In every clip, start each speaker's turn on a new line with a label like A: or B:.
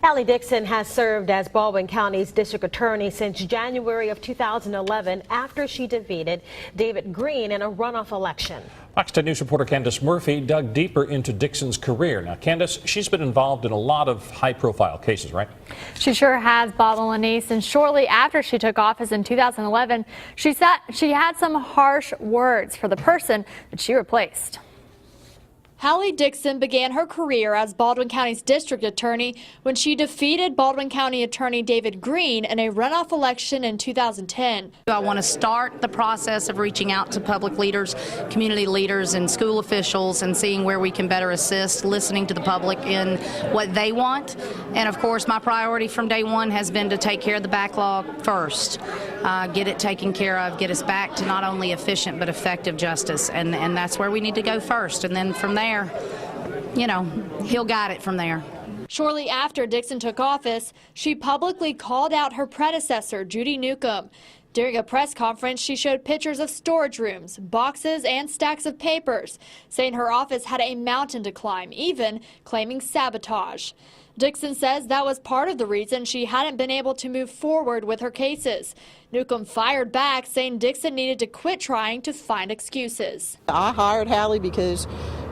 A: Hallie Dixon has served as Baldwin County's district attorney since January of 2011 after she defeated David Green in a runoff election.
B: Fox 10 News reporter Candace Murphy dug deeper into Dixon's career. Now, Candace, she's been involved in a lot of high-profile cases, right?
C: She sure has, Bob and Lenise, and shortly after she took office in 2011, she had some harsh words for the person that she replaced. Hallie Dixon began her career as Baldwin County's district attorney when she defeated Baldwin County attorney David Green in a runoff election in 2010.
D: I want to start the process of reaching out to public leaders, community leaders, and school officials and seeing where we can better assist, listening to the public in what they want. And of course, my priority from day one has been to take care of the backlog first, get it taken care of, get us back to not only efficient but effective justice. And that's where we need to go first. And then from there, you know, he'll guide it from there.
C: Shortly after Dixon took office, she publicly called out her predecessor, JUDY NEWCOME. During a press conference, she showed pictures of storage rooms, boxes, and stacks of papers, saying her office had a mountain to climb, even claiming sabotage. Dixon says that was part of the reason she hadn't been able to move forward with her cases. NEWCOME fired back, saying Dixon needed to quit trying to find excuses.
E: I hired Hallie because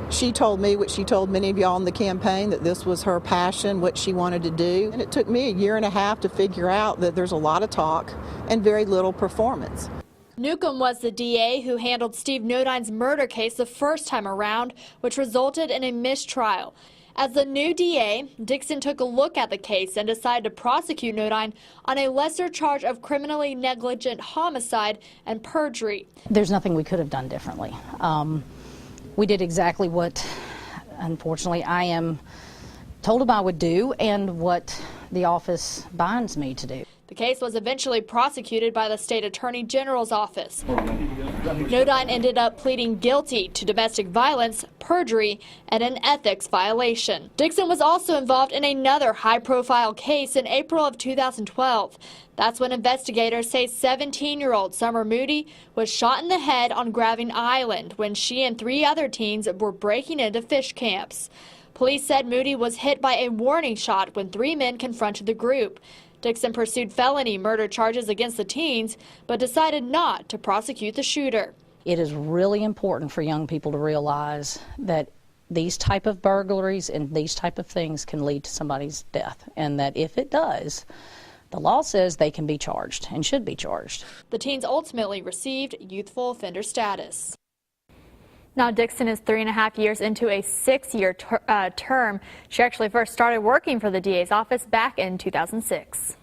E: she told me what she told many of y'all in the campaign, that this was her passion, what she wanted to do. And it took me a year and a half to figure out that there's a lot of talk and very little performance.
C: NEWCOME was the DA who handled Steve NODINE's murder case the first time around, which resulted in a mistrial. As the new DA, Dixon took a look at the case and decided to prosecute NODINE on a lesser charge of criminally negligent homicide and perjury.
F: There's nothing we could have done differently. We did exactly what, unfortunately, I am told I would do and what the office binds me to do.
C: The case was eventually prosecuted by the state attorney general's office. NODINE ended up pleading guilty to domestic violence, perjury, and an ethics violation. Dixon was also involved in another high-profile case in April of 2012. That's when investigators say 17-year-old Summer Moody was shot in the head on GRAVINE Island when she and 3 other teens were breaking into fish camps. Police said Moody was hit by a warning shot when 3 men confronted the group. Dixon pursued felony murder charges against the teens, but decided not to prosecute the shooter.
F: It is really important for young people to realize that these type of burglaries and these type of things can lead to somebody's death, and that if it does, the law says they can be charged and should be charged.
C: The teens ultimately received youthful offender status. Now, Dixon is 3.5 years into a 6-year term. She actually first started working for the DA's office back in 2006.